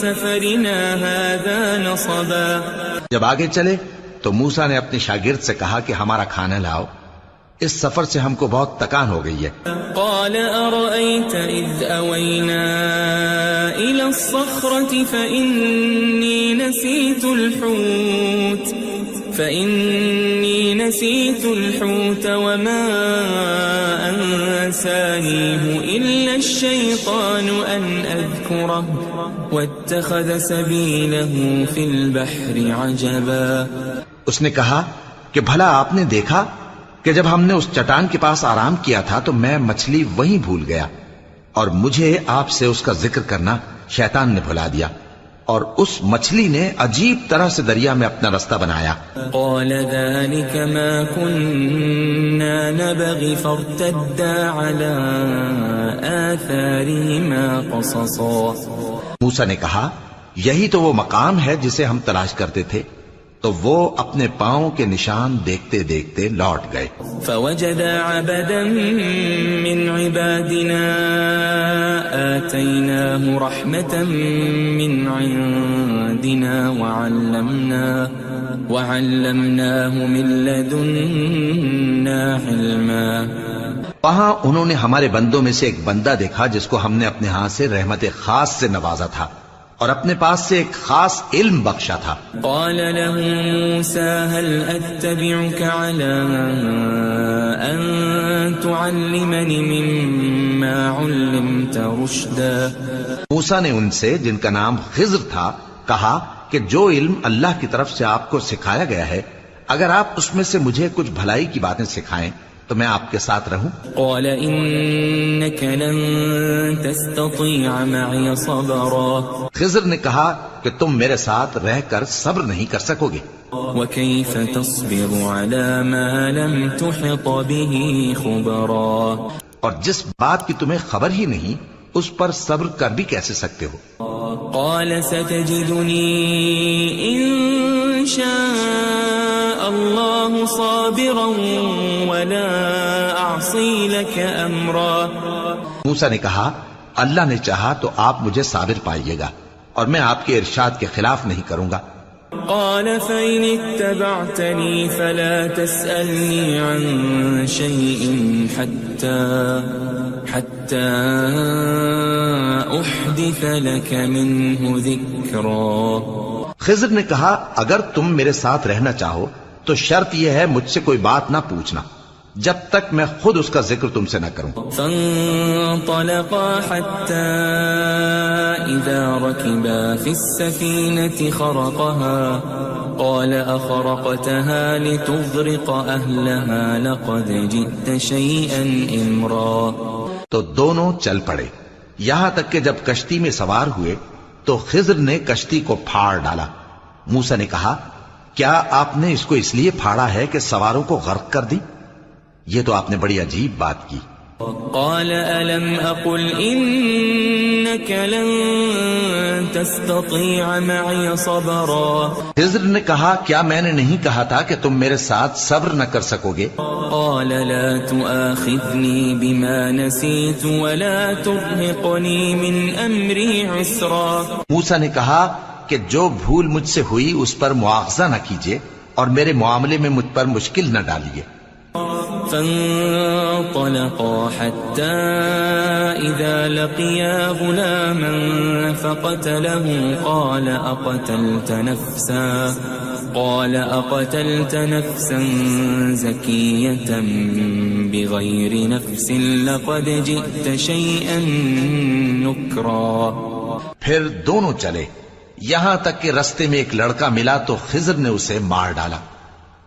سَفَرِنَا هَذَا نَصَبًا. جب آگے چلے تو موسیٰ نے اپنے شاگرد سے کہا کہ ہمارا کھانا لاؤ اس سفر سے ہم کو بہت تکان ہو گئی ہے. قال أرأيت إذ أوينا إلى الصخرة فإني نسيت الحوت وما أنسانيه إلا الشيطان أن أذكره واتخذ سبيله في البحر عجبا. اس نے کہا کہ بھلا آپ نے دیکھا کہ جب ہم نے اس چٹان کے پاس آرام کیا تھا تو میں مچھلی وہیں بھول گیا اور مجھے آپ سے اس کا ذکر کرنا شیطان نے بھلا دیا، اور اس مچھلی نے عجیب طرح سے دریا میں اپنا رستہ بنایا۔ قال ذلك ما كنا نبغي فارتدا على آثارهما قصصا۔ موسیٰ نے کہا یہی تو وہ مقام ہے جسے ہم تلاش کرتے تھے، تو وہ اپنے پاؤں کے نشان دیکھتے دیکھتے لوٹ گئے۔ فوجد عبدا من عبادنا آتيناه رحمة من عندنا وعلمناه من لدنا علما۔ وہاں انہوں نے ہمارے بندوں میں سے ایک بندہ دیکھا جس کو ہم نے اپنے ہاں سے رحمت خاص سے نوازا تھا اور اپنے پاس سے ایک خاص علم بخشا تھا۔ قال له موسى هل أتبعك على أن تعلمني مما علمت رشدا۔ موسیٰ نے ان سے جن کا نام خضر تھا کہا کہ جو علم اللہ کی طرف سے آپ کو سکھایا گیا ہے، اگر آپ اس میں سے مجھے کچھ بھلائی کی باتیں سکھائیں تو میں آپ کے ساتھ رہوں۔ قال إنك لن تستطيع معي صبرا۔ خضر نے کہا کہ تم میرے ساتھ رہ کر صبر نہیں کر سکو گے۔ وكيف تصبر على ما لم تحط به خبرا۔ اور جس بات کی تمہیں خبر ہی نہیں اس پر صبر کر بھی کیسے سکتے ہو؟ قال ستجدني إن شاء الله صابرا ولا أعصي لك أمرا۔ موسیٰ نے کہا اللہ نے چاہا تو آپ مجھے صابر پائیے گا اور میں آپ کے ارشاد کے خلاف نہیں کروں گا۔ قال فإن اتبعتني فلا تسألني عن شيء حتى أحدث لك منه ذكرا۔ خضر نے کہا اگر تم میرے ساتھ رہنا چاہو تو شرط یہ ہے مجھ سے کوئی بات نہ پوچھنا جب تک میں خود اس کا ذکر تم سے نہ کروں۔ فانطلقا حتى إذا ركبا في السفينة خرقها قال أخرقتها لتغرق أهلها لقد جئت شيئا إمرا۔ تو دونوں چل پڑے یہاں تک کہ جب کشتی میں سوار ہوئے تو خضر نے کشتی کو پھاڑ ڈالا۔ موسیٰ نے کہا کیا آپ نے اس کو اس لیے پھاڑا ہے کہ سواروں کو غرق کر دی؟ یہ تو آپ نے بڑی عجیب بات کی۔ قال ألم أقل إنك لن تستطيع معي صبرا۔ خضر نے کہا کیا میں نے نہیں کہا تھا کہ تم میرے ساتھ صبر نہ کر سکو گے؟ قال لا تؤاخذني بما نسيت ولا ترهقني من أمري عسرا۔ موسیٰ نے کہا کہ جو بھول مجھ سے ہوئی اس پر مواخذہ نہ کیجیے اور میرے معاملے میں مجھ پر مشکل نہ ڈالیے۔ فانطلقا حتى إذا لقيا غلاما فقتله قال أقتلت نفسا زكية بغير نفس لقد جئت شيئا نكرا۔ پھر دونوں چلے یہاں تک کہ رستے میں ایک لڑکا ملا تو خضر نے اسے مار ڈالا۔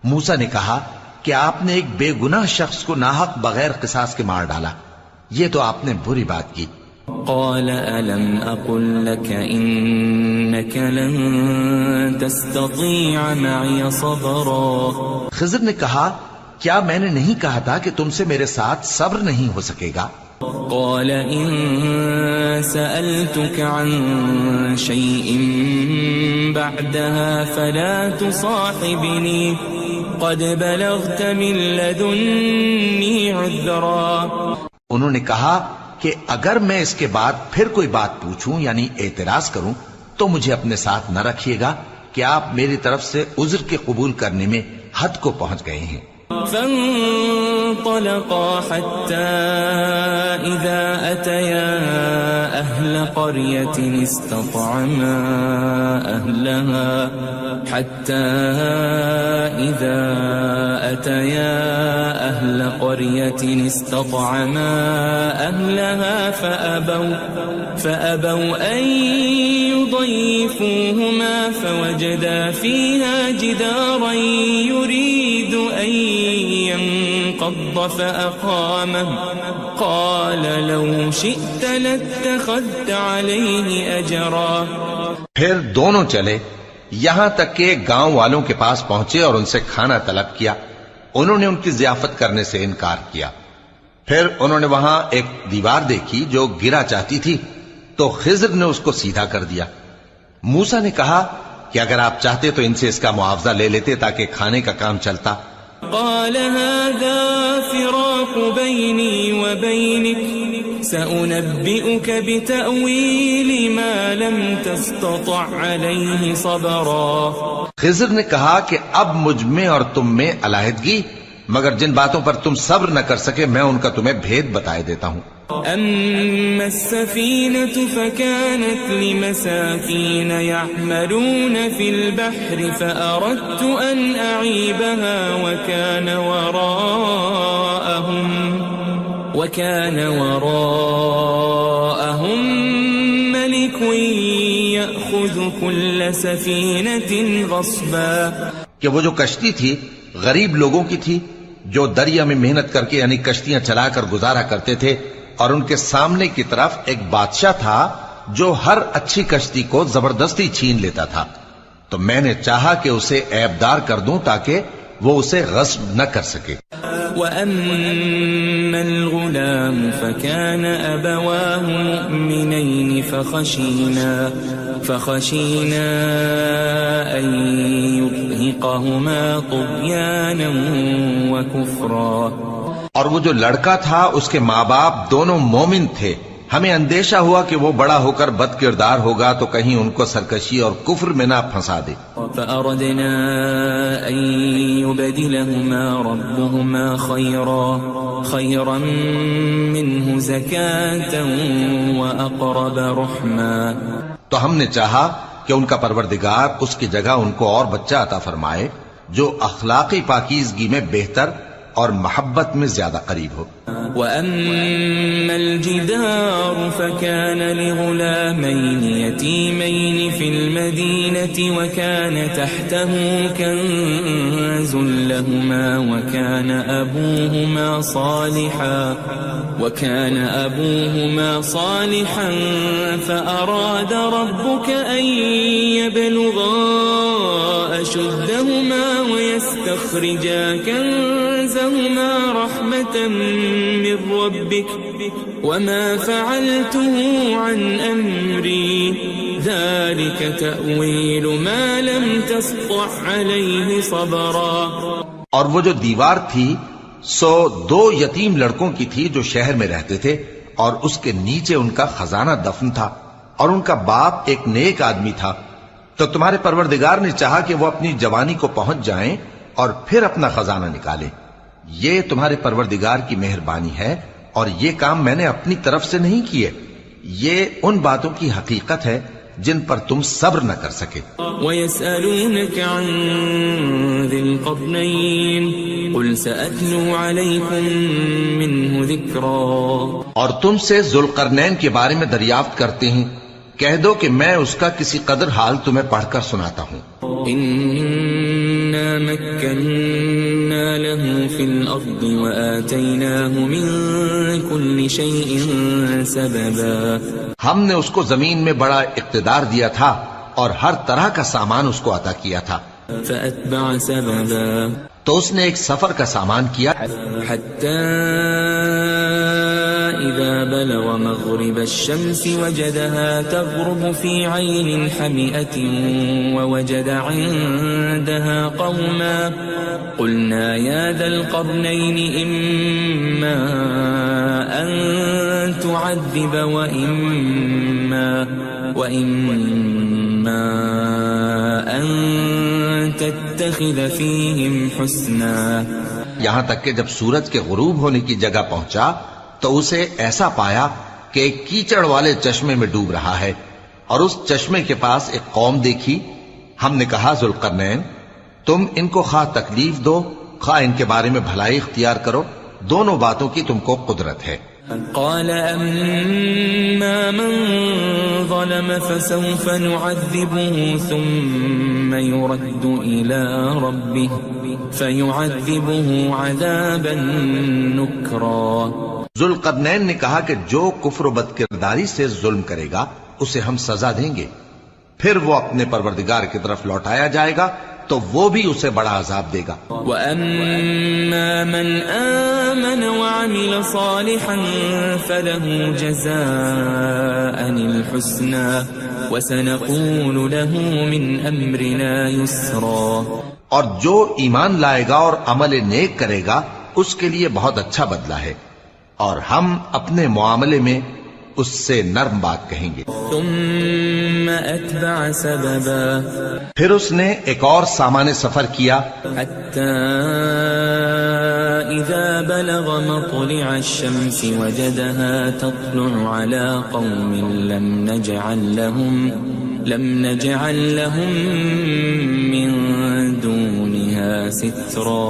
موسیٰ نے کہا کہ آپ نے ایک بے گناہ شخص کو ناحق بغیر قصاص کے مار ڈالا، یہ تو آپ نے بری بات کی۔ قال ألم أقل لك إنك لن تستطيع معي صبرا۔ خضر نے کہا کیا میں نے نہیں کہا تھا کہ تم سے میرے ساتھ صبر نہیں ہو سکے گا؟ قال إن سألتك عن شيء بعدها فلا تصاحبني قد بلغت من لدني عذرا۔ انہوں نے کہا کہ اگر میں اس کے بعد پھر کوئی بات پوچھوں یعنی اعتراض کروں تو مجھے اپنے ساتھ نہ رکھیے گا کہ آپ میری طرف سے عذر کے قبول کرنے میں حد کو پہنچ گئے ہیں۔ فانطلقا حتى إذا أتيا أهل قرية استطعما أهلها حتى إذا فأتيا أهل قرية استطعما أهلها فأبوا أن يضيفوهما فوجدا فيها جدارا يريد أن ينقض فأقامه قال لو شئت لاتخذت عليه أجرا. پھر دونوں چلے یہاں تک کہ گاؤں والوں کے پاس پہنچے اور ان سے کھانا طلب کیا. انہوں نے ان کی ضیافت کرنے سے انکار کیا. پھر انہوں نے وہاں ایک دیوار دیکھی جو گرا چاہتی تھی تو خضر نے اس کو سیدھا کر دیا. موسیٰ نے کہا کہ اگر آپ چاہتے تو ان سے اس کا معاوضہ لے لیتے تاکہ کھانے کا کام چلتا. قال هذا فراق بيني وبينك سأنبئك بتأويل ما لم تستطع عليه صبرا. خضر نے کہا کہ اب مجھ میں اور تم میں علیحدگی، مگر جن باتوں پر تم صبر نہ کر سکے میں ان کا تمہیں بھید بتائے دیتا ہوں. أما السفينة فكانت لمساكين يعملون في البحر فأردت أن أعيبها وكان وراءهم ملك يأخذ كل سفينة غصبا. کہ وہ جو کشتی تھی غریب لوگوں کی تھی جو دریا میں محنت کر کے یعنی کشتیاں چلا کر گزارا کرتے تھے، اور ان کے سامنے کی طرف ایک بادشاہ تھا جو ہر اچھی کشتی کو زبردستی چھین لیتا تھا. تو میں نے چاہا کہ اسے عیبدار کر دوں تاکہ وہ اسے غصب نہ کر سکے. وَأَمَّا الْغُلَامُ فَكَانَ أَبَوَاهُ مُؤْمِنَيْنِ فَخَشِينَا أَن يُرْهِقَهُمَا طُغْيَانًا وَكُفْرًا. اور وہ جو لڑکا تھا اس کے ماں باپ دونوں مومن تھے. ہمیں اندیشہ ہوا کہ وہ بڑا ہو کر بد کردار ہوگا تو کہیں ان کو سرکشی اور کفر میں نہ پھنسا دے. فأردنا أن يبدلهما ربهما خيرا منه زكاة وأقرب رحما. تو ہم نے چاہا کہ ان کا پروردگار اس کی جگہ ان کو اور بچہ عطا فرمائے جو اخلاقی پاکیزگی میں بہتر اور محبت میں زیادہ قریب ہو. وَأَمَّا الْجِدَارُ فَكَانَ لِغُلَامَيْنِ يَتِيمَيْنِ فِي الْمَدِينَةِ وَكَانَ تَحْتَهُ كَنْزٌ لَهُمَا وَكَانَ أَبُوهُمَا صَالِحًا فَأَرَادَ رَبُّكَ أَن يَبْلُغَا أَشُدَّهُمَا وَيَسْتَخْرِجَا كَنزَهُمَا رَحْمَةً من ربك وما فعلته عن أمري ذلك تأويل ما لم تسطع عليه صبرا. اور وہ جو دیوار تھی سو 2 یتیم لڑکوں کی تھی جو شہر میں رہتے تھے اور اس کے نیچے ان کا خزانہ دفن تھا اور ان کا باپ ایک نیک آدمی تھا. تو تمہارے پروردگار نے چاہا کہ وہ اپنی جوانی کو پہنچ جائیں اور پھر اپنا خزانہ نکالیں. یہ تمہارے پروردگار کی مہربانی ہے اور یہ کام میں نے اپنی طرف سے نہیں کیے. یہ ان باتوں کی حقیقت ہے جن پر تم صبر نہ کر سکے. وَيَسْأَلُونَكَ عَنْ ذِي الْقَرْنَيْنِ قُلْ سَأَتْلُو عَلَيْكُمْ مِنْهُ ذِكْرًا. اور تم سے ذوالقرنین کے بارے میں دریافت کرتے ہیں، کہہ دو کہ میں اس کا کسی قدر حال تمہیں پڑھ کر سناتا ہوں. إِنَّا مَكَّنَّا لَهُ فِي الْأَرْضِ وَآتَيْنَاهُ مِن كُلِّ شَيْءٍ سَبَبًا. ہم نے اس کو زمین میں بڑا اقتدار دیا تھا اور ہر طرح کا سامان اس کو عطا کیا تھا. فَأَتْبَعَ سَبَبًا. تو اس نے ایک سفر کا سامان کیا حَتَّى إِذَا بَلَغَ مَغْرِبَ الشَّمْسِ وَجَدَهَا تَغْرُبُ فِي عَيْنٍ حَمِئَةٍ وَوَجَدَ عِندَهَا قَوْمًا قُلْنَا يَا ذَا الْقَرْنَيْنِ إِمَّا أَن تُعَذِّبَ وَإِمَّا أَن تَتَّخِذَ فِيهِمْ حُسْنًا. یہاں تک کہ جب سورج کے غروب ہونے کی جگہ پہنچا تو اسے ایسا پایا کہ ایک کیچڑ والے چشمے میں ڈوب رہا ہے اور اس چشمے کے پاس ایک قوم دیکھی. ہم نے کہا ذوالقرنین تم ان کو خواہ تکلیف دو خواہ ان کے بارے میں بھلائی اختیار کرو، دونوں باتوں کی تم کو قدرت ہے۔ قال أما من ظلم فسوف نعذبه ثم يرد إلى ربه فيعذبه عذابا نكرا۔ ذوالقرنین نے کہا کہ جو کفر و بد کرداری سے ظلم کرے گا اسے ہم سزا دیں گے، پھر وہ اپنے پروردگار کی طرف لوٹایا جائے گا تو وہ بھی اسے بڑا عذاب دے گا۔ وَأَمَّا مَنْ آمَنَ وَعَمِلَ صَالِحًا فَلَهُ جَزَاءً الْحُسْنَى وَسَنَقُولُ لَهُ مِنْ أَمْرِنَا يُسْرًا۔ اور جو ایمان لائے گا اور عمل نیک کرے گا اس کے لیے بہت اچھا بدلہ ہے، اور ہم اپنے معاملے میں اس سے نرم بات کہیں گے۔ ثم أتبع سببا، پھر اس نے ایک اور سامان سفر کیا، حتى إذا بلغ مطلع الشمس وجدها تطلع على قوم لم نجعل لهم من دونها سترا۔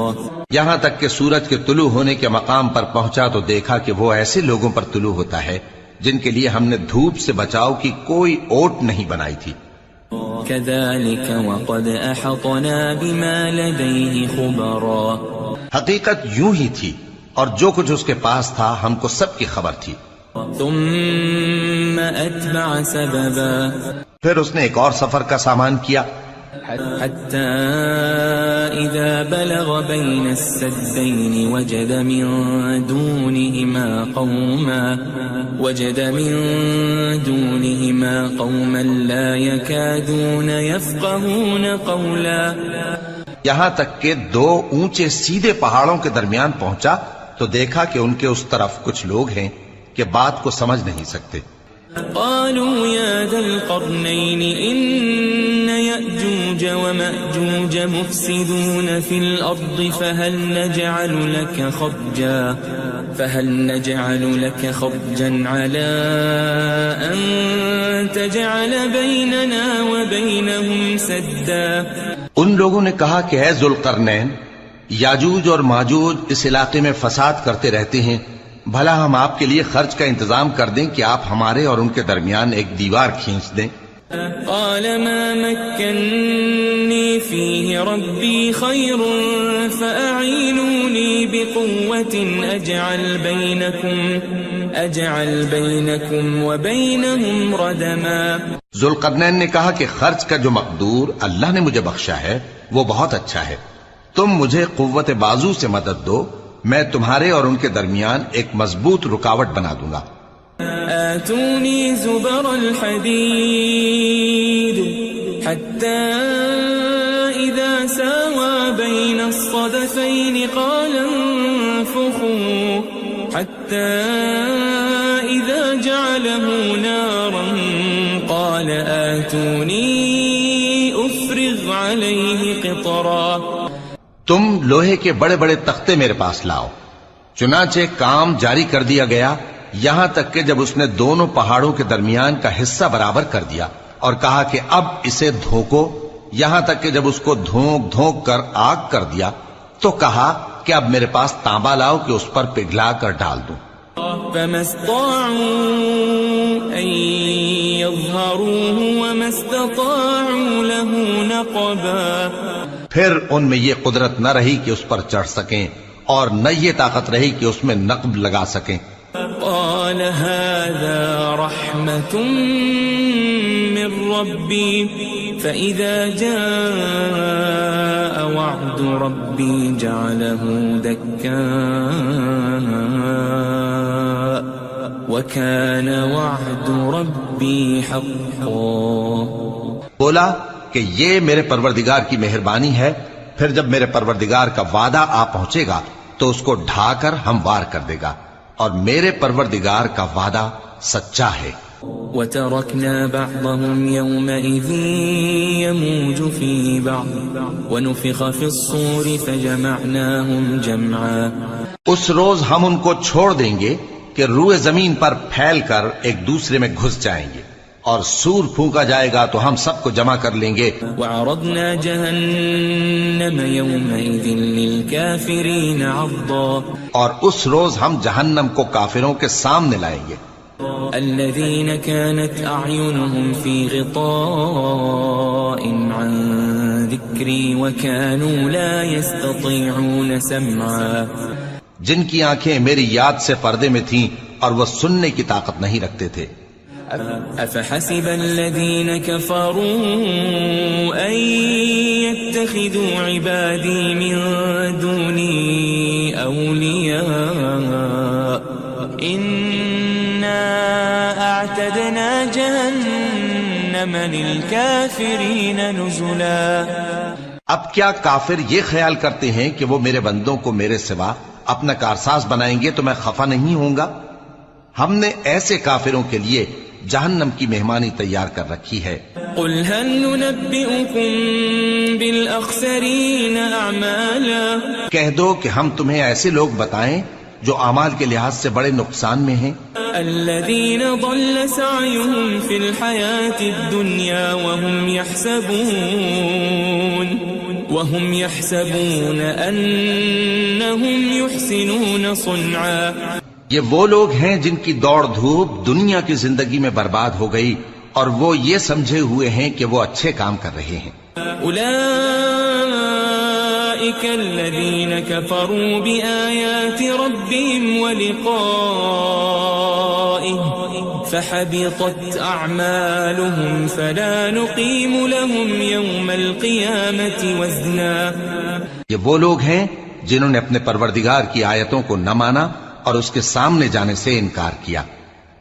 یہاں تک کہ سورج کے طلوع ہونے کے مقام پر پہنچا تو دیکھا کہ وہ ایسے لوگوں پر طلوع ہوتا ہے جن کے لیے ہم نے دھوپ سے بچاؤ کی کوئی اوٹ نہیں بنائی تھی۔ كذلك وقد أحطنا بما لديه خبرا، حقیقت یوں ہی تھی اور جو کچھ اس کے پاس تھا ہم کو سب کی خبر تھی۔ ثم أتبع سببا، پھر اس نے ایک اور سفر کا سامان کیا، حتى إذا بلغ بين السدين وجد من دونهما قوما لا يكادون يفقهون قولا۔ یہاں تک کہ دو اونچے سیدھے پہاڑوں کے درمیان پہنچا تو دیکھا کہ ان کے اس طرف کچھ لوگ ہیں کہ بات کو سمجھ نہیں سکتے۔ قالوا يا ذا القرنين إن يأجوج ومأجوج مفسدون في الأرض فهل نجعل لك خرجا على أن تجعل بيننا وبينهم سدا۔ ان لوگوں نے کہا کہ اے ذوالقرنین، یاجوج اور ماجوج اس علاقے میں فساد کرتے رہتے ہیں، بھلا ہم آپ کے لیے خرچ کا انتظام کر دیں کہ آپ ہمارے اور ان کے درمیان ایک دیوار کھینچ دیں۔ قال ما مكنني فيه ربي خير فأعينوني بقوة أجعل بينكم وبينهم ردما۔ ذوالقرنین نے کہا کہ خرچ کا جو مقدور اللہ نے مجھے بخشا ہے وہ بہت اچھا ہے، تم مجھے قوت بازو سے مدد دو، میں تمہارے اور ان کے درمیان ایک مضبوط رکاوٹ بنا دوں گا۔ آتوني زبر الحديد حتى إذا ساوى بين الصدفين قال انفخوا حتى إذا جعله نارا قال آتوني أفرغ عليه قطرا۔ تم لوہے کے بڑے بڑے تختے میرے پاس لاؤ۔ چنانچہ کام جاری کر دیا گیا یہاں تک کہ جب اس نے دونوں پہاڑوں کے درمیان کا حصہ برابر کر دیا اور کہا کہ اب اسے دھوکو، یہاں تک کہ جب اس کو دھونک دھونک کر آگ کر دیا تو کہا کہ اب میرے پاس تانبا لاؤ کہ اس پر پگھلا کر ڈال دوں۔ فما استطاعوا أن يظهروه وما استطاعوا له نقبا۔ پھر ان میں یہ قدرت نہ رہی کہ اس پر چڑھ سکیں اور نہ یہ طاقت رہی کہ اس میں نقب لگا سکیں۔ قال هذا رحمة من ربي فإذا جاء وعد ربي جعله دكا وكان وعد ربي حقا۔ بولا کہ یہ میرے پروردگار کی مہربانی ہے، پھر جب میرے پروردگار کا وعدہ آ پہنچے گا تو اس کو ڈھا کر ہموار کر دے گا، اور میرے پروردگار کا وعدہ سچا ہے۔ وَتَرَكْنَا بَعْضَهُمْ يَوْمَئِذٍ يَمُوجُ فِي بَعْضٍ وَنُفِخَ فِي الصُّورِ فَجَمَعْنَاهُمْ جَمْعًا۔ اس روز ہم ان کو چھوڑ دیں گے کہ روئے زمین پر پھیل کر ایک دوسرے میں گھس جائیں گے، اور سور پھونکا جائے گا تو ہم سب کو جمع کر لیں گے۔ وَعَرَضْنَا جَهَنَّمَ جهنم يومئذ للكافرين عرضا اور اس روز ہم جہنم کو کافروں کے سامنے لائیں گے. الذين كانت أعينهم في غطاء عن ذكري وكانوا لا يستطيعون سمعا جن کی آنکھیں میری یاد سے پردے میں تھیں اور وہ سننے کی طاقت نہیں رکھتے تھے. أفحسب الذين كفروا أن يتخذوا عبادي من دوني أولياء إنا أعتدنا جهنم للكافرين نزلا. اب کیا کافر یہ خیال کرتے ہیں کہ وہ میرے بندوں کو میرے سوا اپنا کارساز بنائیں گے تو میں خفا نہیں ہوں گا؟ ہم نے ایسے کافروں کے لیے جہنم کی مہمانی تیار کر رکھی ہے. قل هل ننبئكم بالأخسرين أعمالا کہہ دو کہ ہم تمہیں ایسے لوگ بتائیں جو اعمال کے لحاظ سے بڑے نقصان میں ہیں. الذين ضل سعيهم في الحياة الدنيا وهم يحسبون أنهم يحسنون صنعا. یہ وہ لوگ ہیں جن کی دوڑ دھوپ دنیا کی زندگی میں برباد ہو گئی اور وہ یہ سمجھے ہوئے ہیں کہ وہ اچھے کام کر رہے ہیں. أولئك الذين كفروا بآيات ربهم ولقائه فحبطت أعمالهم فلا نقيم لهم يوم القيامة وزنا. یہ وہ لوگ ہیں جنہوں نے اپنے پروردگار کی آیتوں کو نہ مانا اور اس کے سامنے جانے سے انکار کیا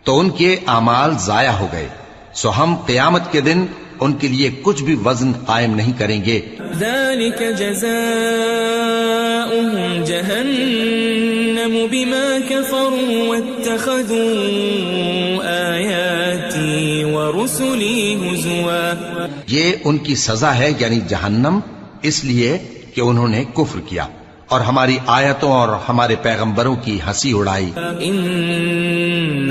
تو ان کے اعمال ضائع ہو گئے، سو ہم قیامت کے دن ان کے لیے کچھ بھی وزن قائم نہیں کریں گے. ذلك جزاؤهم جهنم بما كفروا واتخذوا آياتي ورسلي هزوا. یہ ان کی سزا ہے یعنی جہنم، اس لیے کہ انہوں نے کفر کیا اور ہماری آیتوں اور ہمارے پیغمبروں کی ہنسی اڑائی. ان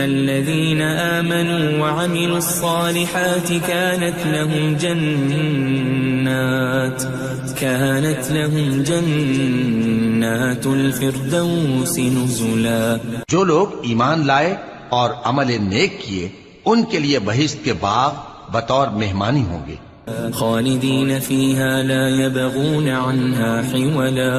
الذين آمنوا وعملوا الصالحات كانت لهم جنات الفردوس نزلا. جو لوگ ایمان لائے اور عمل نیک کیے ان کے لیے بہشت کے باغ بطور مہمانی ہوں گے. خالدین فیہا لا یبغون عنہا حولا.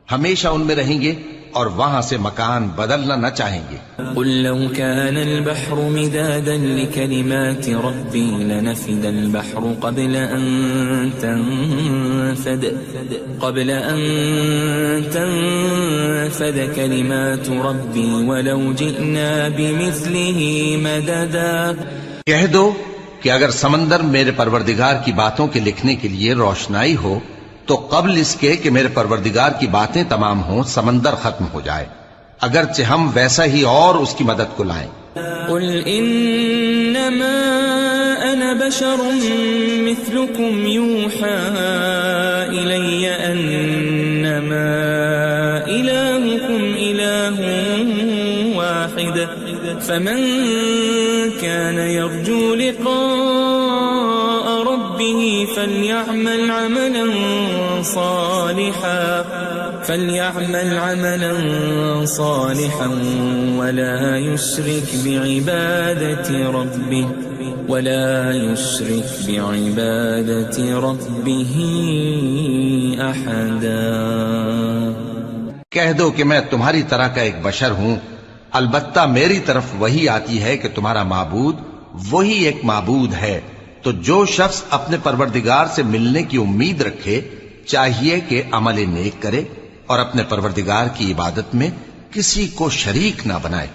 ہمیشہ ان میں رہیں گے اور وہاں سے مکان بدلنا نہ چاہیں گے. قل لو كان البحر مدادا لكلمات ربي لنفد البحر قبل أن تنفد كلمات ربي ولو جئنا بمثله مددا. کہہ دو کہ اگر سمندر میرے پروردگار کی باتوں کے لکھنے کے لیے روشنائی ہو تو قبل اس کے کہ میرے پروردگار کی باتیں تمام ہوں سمندر ختم ہو جائے، اگرچہ ہم ویسا ہی اور اس کی مدد کو لائیں. قل انما انا بشر مثلكم يوحى الي انما الهكم اله واحد فمن كان يرجو لقاء ربه فليعمل عملا صالحا ولا يشرك بعبادة ربه أحدا. کہہ دو کہ میں تمہاری طرح کا ایک بشر ہوں، البتہ میری طرف وہی آتی ہے کہ تمہارا معبود وہی ایک معبود ہے. تو جو شخص اپنے پروردگار سے ملنے کی امید رکھے چاہیے کہ عمل نیک کرے اور اپنے پروردگار کی عبادت میں کسی کو شریک نہ بنائے.